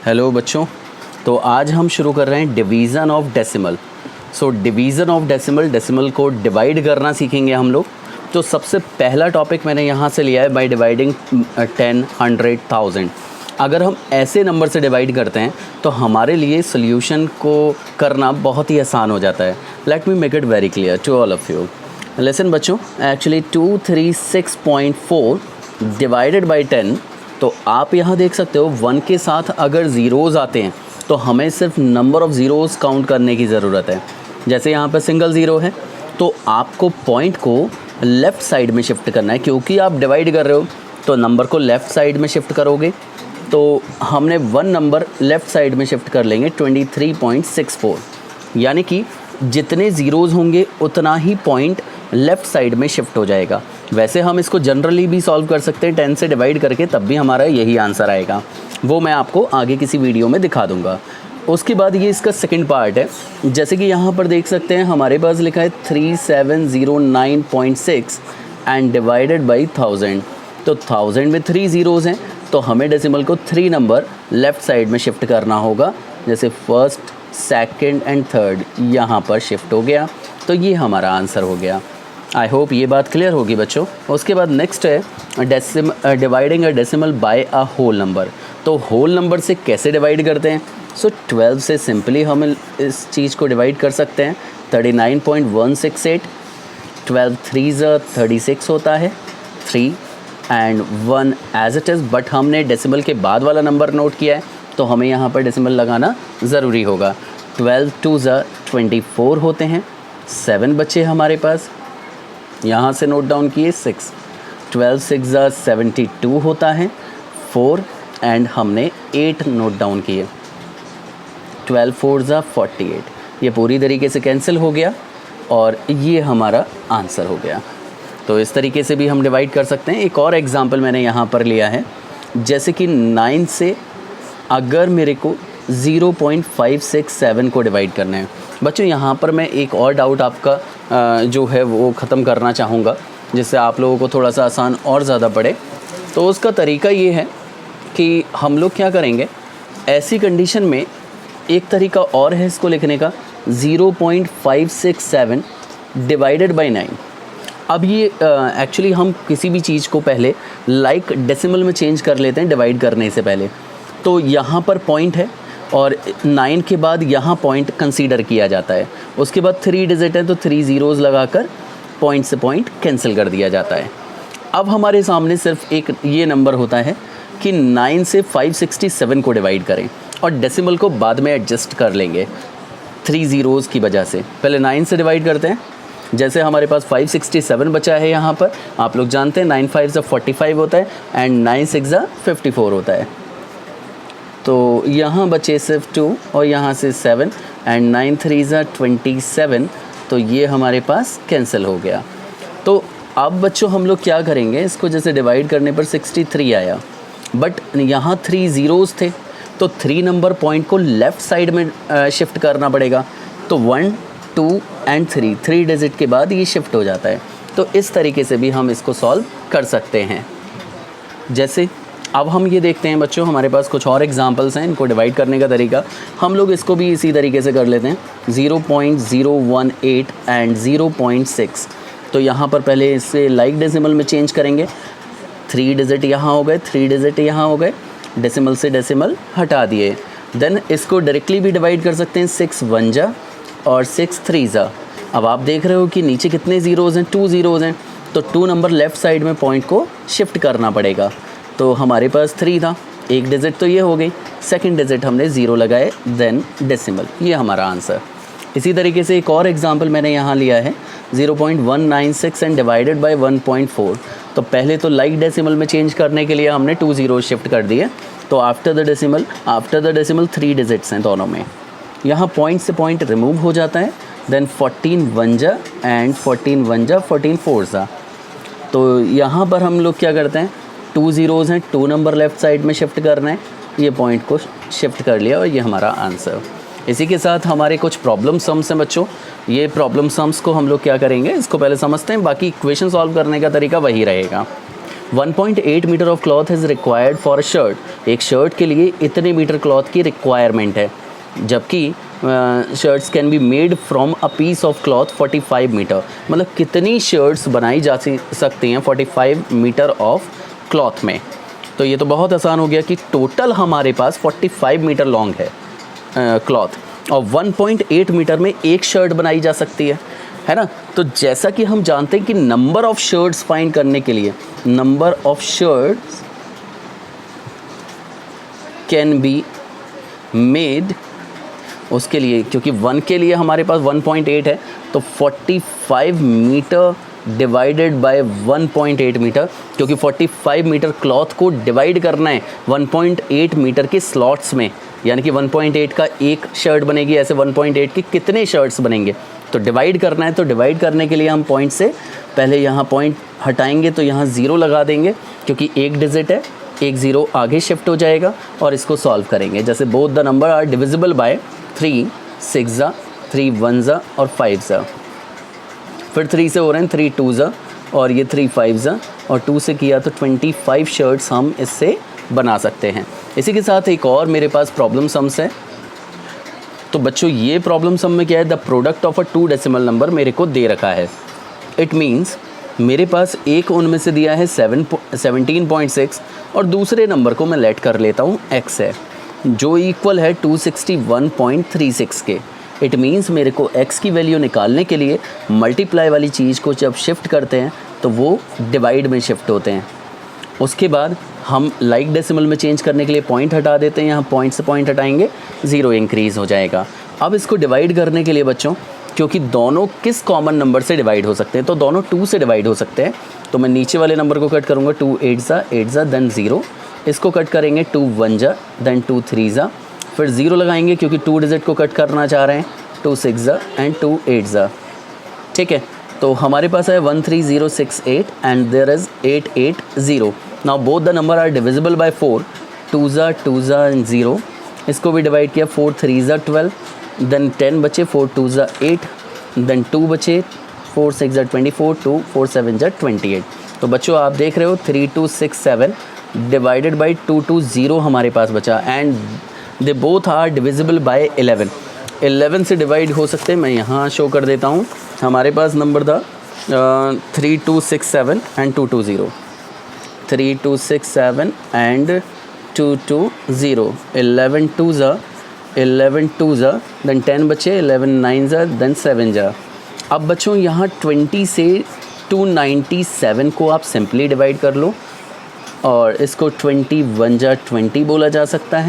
Hello बच्चों, तो आज हम शुरू कर रहे हैं division of decimal. So division of decimal को डिवाइड करना सीखेंगे हम लोग। तो सबसे पहला टॉपिक मैंने यहाँ से लिया है बाय डिवाइडिंग 10, 100, 1000। अगर हम ऐसे नंबर से डिवाइड करते हैं तो हमारे लिए सोल्यूशन को करना बहुत ही आसान हो जाता है। Let me make it very clear to all of you. Listen बच्चों, एक्चुअली 236.4 डिवाइडेड बाई 10, तो आप यहाँ देख सकते हो 1 के साथ अगर ज़ीरोज़ आते हैं तो हमें सिर्फ नंबर ऑफ़ ज़ीरोज़ काउंट करने की ज़रूरत है। जैसे यहाँ पर सिंगल ज़ीरो है तो आपको पॉइंट को लेफ़्ट साइड में शिफ्ट करना है, क्योंकि आप डिवाइड कर रहे हो तो नंबर को लेफ़्ट साइड में शिफ्ट करोगे। तो हमने 1 नंबर लेफ़्ट साइड में शिफ्ट कर लेंगे 23.64, यानी कि जितने ज़ीरोज़ होंगे उतना ही पॉइंट लेफ़्ट साइड में शिफ्ट हो जाएगा। वैसे हम इसको जनरली भी सॉल्व कर सकते हैं 10 से डिवाइड करके, तब भी हमारा यही आंसर आएगा। वो मैं आपको आगे किसी वीडियो में दिखा दूंगा। उसके बाद ये इसका सेकंड पार्ट है। जैसे कि यहाँ पर देख सकते हैं हमारे पास लिखा है 3709.6 एंड डिवाइडेड बाई 1000। तो 1000 में 3 ज़ीरोज़ हैं, तो हमें डेसिमल को 3 नंबर लेफ़्ट साइड में शिफ्ट करना होगा। जैसे फर्स्ट, सेकंड एंड थर्ड यहाँ पर शिफ्ट हो गया, तो ये हमारा आंसर हो गया। आई होप ये बात क्लियर होगी बच्चों। उसके बाद नेक्स्ट है dividing a decimal by a whole number. तो होल नंबर से कैसे डिवाइड करते हैं? सो 12 से सिंपली हम इस चीज़ को डिवाइड कर सकते हैं। 39.168, 12 3 36 होता है, 3 and 1 as it is, but हमने डेसिमल के बाद वाला नंबर नोट किया है तो हमें यहाँ पर डेसिमल लगाना ज़रूरी होगा। 12 2 24 होते हैं, 7 बचे हमारे पास, यहाँ से नोट डाउन किए 6, 12 6 72 होता है, 4 एंड हमने 8 नोट डाउन किए, 12 4 48। ये पूरी तरीके से कैंसिल हो गया और ये हमारा आंसर हो गया। तो इस तरीके से भी हम डिवाइड कर सकते हैं। एक और एग्जांपल मैंने यहाँ पर लिया है, जैसे कि 9 से अगर मेरे को 0.567 को डिवाइड करना है। बच्चों यहाँ पर मैं एक और डाउट आपका जो है वो ख़त्म करना चाहूँगा, जिससे आप लोगों को थोड़ा सा आसान और ज़्यादा पड़े। तो उसका तरीका ये है कि हम लोग क्या करेंगे, ऐसी कंडीशन में एक तरीका और है इसको लिखने का, 0.567 डिवाइडेड बाई 9। अब ये एक्चुअली हम किसी भी चीज़ को पहले लाइक डेसिमल में चेंज कर लेते हैं डिवाइड करने से पहले। तो यहाँ पर पॉइंट है और 9 के बाद यहाँ पॉइंट कंसीडर किया जाता है। उसके बाद 3 डिजिट है तो 3 ज़ीरोज़ लगाकर पॉइंट से पॉइंट कैंसिल कर दिया जाता है। अब हमारे सामने सिर्फ एक ये नंबर होता है कि 9 से 567 को डिवाइड करें और डेसिमल को बाद में एडजस्ट कर लेंगे 3 ज़ीरोज़ की वजह से। पहले 9 से डिवाइड करते हैं। जैसे हमारे पास 567 बचा है, यहाँ पर आप लोग जानते हैं 9 5 45 होता है एंड 9 6 54 होता है। तो यहाँ बचे सिर्फ 2 और यहाँ से 7 एंड 9 3 27, तो ये हमारे पास कैंसिल हो गया। तो अब बच्चों हम लोग क्या करेंगे, इसको जैसे डिवाइड करने पर 63 आया, बट यहाँ 3 ज़ीरोज़ थे तो 3 नंबर पॉइंट को लेफ़्ट साइड में शिफ्ट करना पड़ेगा। तो 1 2 एंड 3 डिजिट के बाद ये शिफ्ट हो जाता है। तो इस तरीके से भी हम इसको सॉल्व कर सकते हैं। जैसे अब हम ये देखते हैं बच्चों, हमारे पास कुछ और एग्जांपल्स हैं इनको डिवाइड करने का तरीका। हम लोग इसको भी इसी तरीके से कर लेते हैं, 0.018 एंड 0.6। तो यहाँ पर पहले इसे लाइक डेसिमल में चेंज करेंगे। 3 डिजिट यहाँ हो गए, 3 डिजिट यहाँ हो गए, डेसिमल से डेसिमल हटा दिए। देन इसको डायरेक्टली भी डिवाइड कर सकते हैं, 6 1 जा और 6 3 जा। अब आप देख रहे हो कि नीचे कितने ज़ीरोज़ हैं, 2 ज़ीरोज़ हैं, तो 2 नंबर लेफ़्ट साइड में पॉइंट को शिफ्ट करना पड़ेगा। तो हमारे पास 3 था, एक डिजिट तो ये हो गई, सेकंड डिजिट हमने 0 लगाए, देन डेसिमल, ये हमारा आंसर। इसी तरीके से एक और एग्जांपल मैंने यहाँ लिया है, 0.196 एंड डिवाइडेड बाय 1.4। तो पहले तो लाइक डेसिमल में चेंज करने के लिए हमने 2 ज़ीरो शिफ्ट कर दिए। तो आफ्टर द डेसिमल 3 डिजिट्स हैं दोनों में, यहाँ पॉइंट से पॉइंट रिमूव हो जाता है। देन 14 1 जा एंड 14 1 जा 14 4 जा। तो यहाँ पर हम लोग क्या करते हैं, 2 ज़ीरोज़ हैं, 2 नंबर लेफ़्ट साइड में शिफ्ट करना है, ये पॉइंट को शिफ्ट कर लिया और ये हमारा आंसर। इसी के साथ हमारे कुछ प्रॉब्लम सम्स हैं बच्चों। ये प्रॉब्लम सम्स को हम लोग क्या करेंगे, इसको पहले समझते हैं, बाकी इक्वेशन सॉल्व करने का तरीका वही रहेगा। 1.8 metre of cloth is required for a shirt. एक शर्ट के लिए इतने मीटर क्लॉथ की रिक्वायरमेंट है, जबकि shirts can be made from a piece of cloth 45 metre. मतलब कितनी शर्ट्स बनाई जा सकती हैं 45 मीटर ऑफ क्लॉथ में। तो ये तो बहुत आसान हो गया कि टोटल हमारे पास 45 मीटर लॉन्ग है क्लॉथ, और 1.8 मीटर में एक शर्ट बनाई जा सकती है ना। तो जैसा कि हम जानते हैं कि नंबर ऑफ शर्ट्स फाइंड करने के लिए number of shirts can be made, उसके लिए क्योंकि 1 के लिए हमारे पास 1.8 है, तो 45 मीटर डिवाइडेड बाय 1.8 मीटर, क्योंकि 45 मीटर क्लॉथ को डिवाइड करना है 1.8 मीटर के स्लॉट्स में, यानी कि 1.8 का एक शर्ट बनेगी, ऐसे 1.8 के कितने शर्ट्स बनेंगे तो डिवाइड करना है। तो डिवाइड करने के लिए हम पॉइंट से पहले यहाँ पॉइंट हटाएंगे, तो यहाँ 0 लगा देंगे क्योंकि एक डिजिट है, एक 0 आगे शिफ्ट हो जाएगा, और इसको सॉल्व करेंगे। जैसे both the number are divisible by 3 6 ज़ा, 3 1 ज़ा और 5 ज़ा। फिर 3 से हो रहे हैं 3 2 ज़ा, और ये 3 5 ज़ा, और 2 से किया तो 25 शर्ट्स हम इससे बना सकते हैं। इसी के साथ एक और मेरे पास प्रॉब्लम सम्स है। तो बच्चों ये प्रॉब्लम सम में क्या है, the product of a 2 decimal number मेरे को दे रखा है। इट मीन्स मेरे पास एक उनमें से दिया है 17.6, और दूसरे नंबर को मैं लेट कर लेता हूँ x है, जो इक्वल है 261.36 के। इट मीन्स मेरे को x की वैल्यू निकालने के लिए मल्टीप्लाई वाली चीज़ को जब शिफ्ट करते हैं तो वो डिवाइड में शिफ्ट होते हैं। उसके बाद हम लाइक डेसिमल में चेंज करने के लिए पॉइंट हटा देते हैं, यहाँ पॉइंट से पॉइंट हटाएंगे 0 इंक्रीज़ हो जाएगा। अब इसको डिवाइड करने के लिए बच्चों, क्योंकि दोनों किस कॉमन नंबर से डिवाइड हो सकते हैं, तो दोनों 2 से डिवाइड हो सकते हैं। तो मैं नीचे वाले नंबर को कट करूँगा, 2 8 ज़ा देन 0, इसको कट करेंगे 2 1 ज़ा देन 2 3 ज़ा, फिर 0 लगाएंगे क्योंकि 2 डिजिट को कट करना चाह रहे हैं, 2 6 ज़ा एंड 2 8 ज़ा। ठीक है, तो हमारे पास है 13068 and there is 880। Now both the number are divisible by 4, 2 ज़ा एंड 0, इसको भी डिवाइड किया, 4 3 ज़ा 12, देन 10 बचे, 4 2 ज़ा 8, देन 2 बचे, 4 6 ज़ा 24, 2 4 7 ज़ा 28। तो बच्चों आप देख रहे हो 3267 डिवाइडेड बाई 220 हमारे पास बचा, and they both are divisible by 11। 11 से डिवाइड हो सकते हैं, मैं यहाँ शो कर देता हूँ। हमारे पास नंबर था 3267 एंड 220, 3267 एंड 220, 11 2 ज़ा देन 10 बचे, 11 9 ज़ा देन 7 ज़ा। अब बच्चों यहाँ 20 से 297 को आप सिंपली डिवाइड कर लो, और इसको 21 ज़ा 20 बोला जा सकता है।